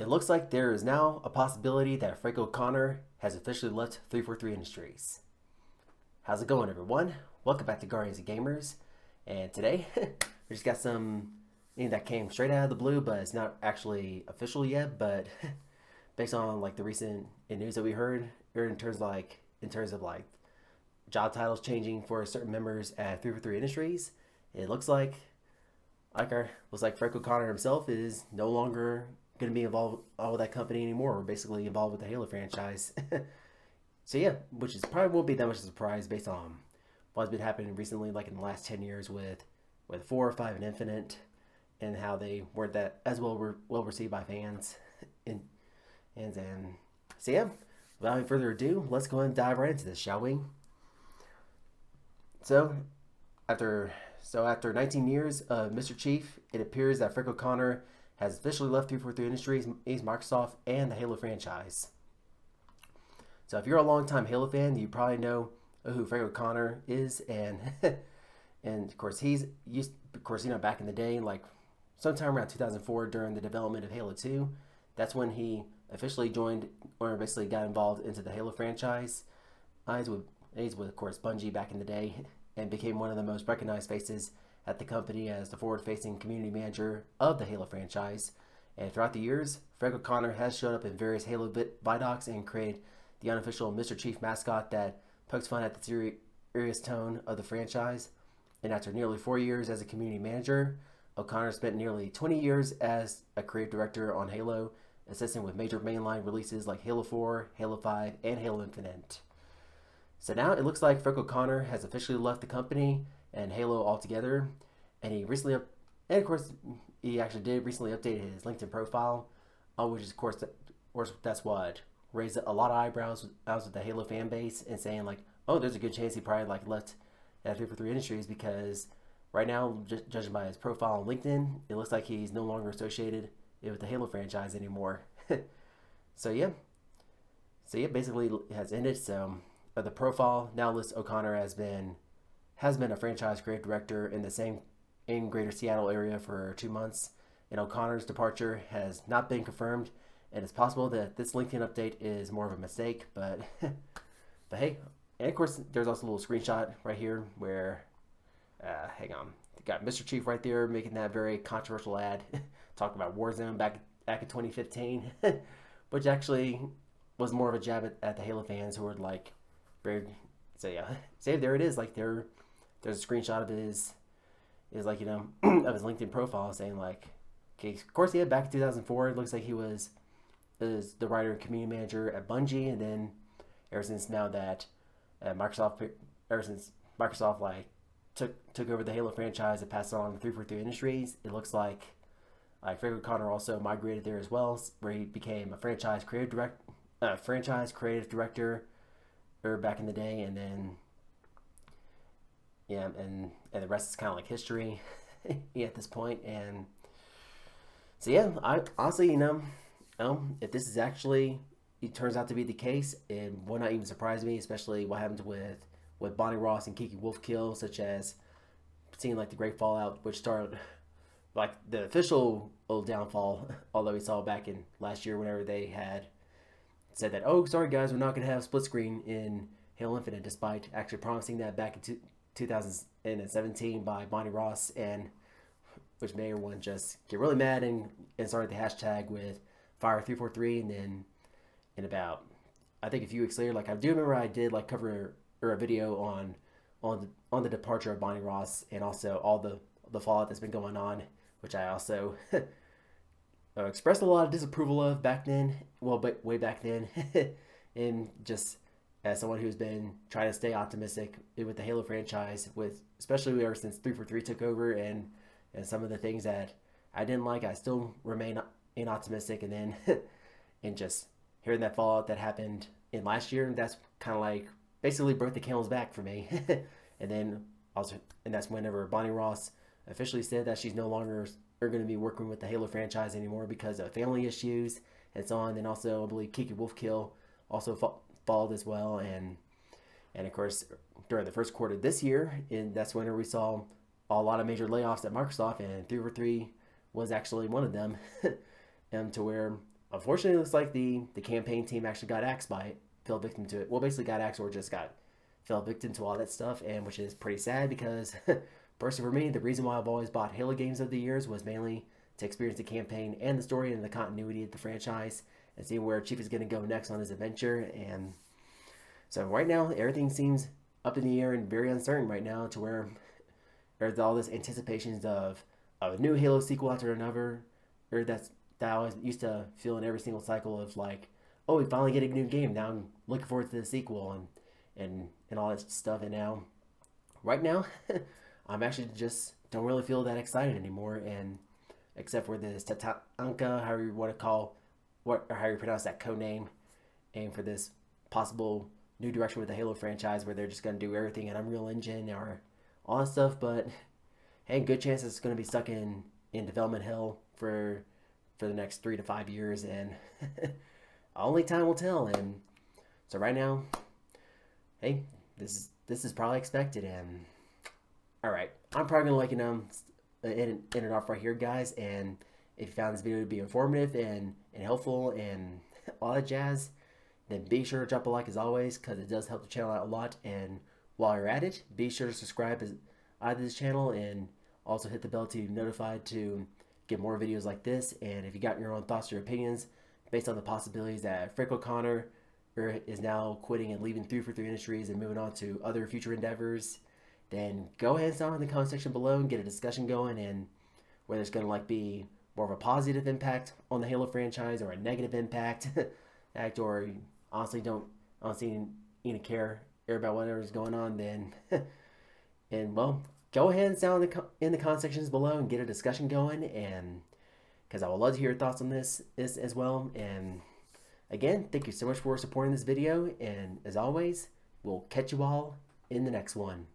It looks like there is now a possibility that Frank O'Connor has officially left 343 Industries. How's it going, everyone? Welcome back to Guardians of Gamers. And today, we just got something that came straight out of the blue, but it's not actually official yet. But based on like the recent news that we heard, or in terms of like job titles changing for certain members at 343 Industries, it looks like Frank O'Connor himself is no longer going to be involved with that company anymore. We're basically involved with the Halo franchise. So yeah, which is probably won't be that much of a surprise based on what's been happening recently, like in the last 10 years with 4, 5, and Infinite, and how they weren't that as well received by fans. And so yeah, without any further ado, let's go ahead and dive right into this, shall we? So after 19 years of Mr. Chief, it appears that Frank O'Connor has officially left 343 Industries, Microsoft, and the Halo franchise. So if you're a longtime Halo fan, you probably know who Frank O'Connor is, and and of course back in the day, like sometime around 2004 during the development of Halo 2, that's when he officially joined or basically got involved into the Halo franchise. He's with of course Bungie back in the day, and became one of the most recognized faces at the company as the forward-facing community manager of the Halo franchise. And throughout the years, Frank O'Connor has showed up in various Halo Vidocs and created the unofficial Mr. Chief mascot that pokes fun at the serious tone of the franchise. And after nearly 4 years as a community manager, O'Connor spent nearly 20 years as a creative director on Halo, assisting with major mainline releases like Halo 4, Halo 5, and Halo Infinite. So now it looks like Frank O'Connor has officially left the company and Halo altogether, and he actually did recently update his LinkedIn profile, which is of course that's what raised a lot of eyebrows with the Halo fan base, and saying like, oh, there's a good chance he probably like left at 343 Industries, because right now, judging by his profile on LinkedIn, it looks like he's no longer associated with the Halo franchise anymore. So yeah, basically it has ended. So the profile now lists O'Connor has been a franchise creative director in Greater Seattle area for 2 months, and O'Connor's departure has not been confirmed, and it's possible that this LinkedIn update is more of a mistake, but but hey, and of course there's also a little screenshot right here where hang on, got Mr. Chief right there making that very controversial ad talking about Warzone back in 2015, which actually was more of a jab at the Halo fans who were like very. So yeah, say there it is, like there's a screenshot of his like, you know, of his LinkedIn profile saying like, okay, of course, yeah, back in 2004, it looks like he was the writer and community manager at Bungie, and then ever since Microsoft like took over the Halo franchise and passed it on to 343 Industries, it looks like Frank O'Connor also migrated there as well, where he became a franchise creative director back in the day, and then yeah, and the rest is kind of like history at this point. And so yeah, I honestly, if this is actually, it turns out to be the case, it would not even surprise me, especially what happened with Bonnie Ross and Kiki Wolfkill, such as seeing like the Great Fallout, which started like the official downfall, although we saw back in last year whenever they had said that, oh, sorry guys, we're not going to have split screen in Halo Infinite, despite actually promising that back in 2017 by Bonnie Ross, and which made everyone just get really mad and started the hashtag with Fire343. And then in about, I think a few weeks later, like I do remember I did like cover a video on the departure of Bonnie Ross, and also all the fallout that's been going on, which I also expressed a lot of disapproval of back then, but way back then, and just as someone who's been trying to stay optimistic with the Halo franchise, especially ever since 343 took over, and some of the things that I didn't like, I still remain optimistic. And then and just hearing that fallout that happened in last year, that's kind of like basically broke the camel's back for me. And that's whenever Bonnie Ross officially said that she's no longer going to be working with the Halo franchise anymore because of family issues and so on. And also, I believe Kiki Wolfkill also followed as well, and of course during the first quarter this year, and that's whenever we saw a lot of major layoffs at Microsoft, and 343 was actually one of them. To where unfortunately, it looks like the campaign team actually got axed by it, fell victim to it. Well, basically got axed or just got fell victim to all that stuff, and which is pretty sad because, personally for me, the reason why I've always bought Halo games over the years was mainly to experience the campaign and the story and the continuity of the franchise and see where Chief is going to go next on his adventure. And so right now, everything seems up in the air and very uncertain right now, to where there's all this anticipations of a new Halo sequel after another, or that I was used to feel in every single cycle of like, oh, we finally get a new game. Now I'm looking forward to the sequel and all that stuff. And now, right now, I'm actually just don't really feel that excited anymore. And except for this Tatanka, however you want to call what or how you pronounce that code name, and for this possible new direction with the Halo franchise where they're just gonna do everything in Unreal Engine or all that stuff. But hey, good chance it's gonna be stuck in development hell for the next 3 to 5 years, and only time will tell. And so right now, hey, this is probably expected. And all right, I'm probably gonna end it off right here, guys. And if you found this video to be informative and helpful and all that jazz, then be sure to drop a like as always, because it does help the channel out a lot. And while you're at it, be sure to subscribe to this channel and also hit the bell to be notified to get more videos like this. And if you got your own thoughts or opinions based on the possibilities that Frank O'Connor is now quitting and leaving 343 Industries and moving on to other future endeavors, then go ahead and start in the comment section below and get a discussion going, and whether it's going to be more of a positive impact on the Halo franchise or a negative impact or honestly even care about whatever's going on, then and well, go ahead and sound in the comment sections below and get a discussion going, and because I would love to hear your thoughts on this as well. And again, thank you so much for supporting this video, and as always, we'll catch you all in the next one.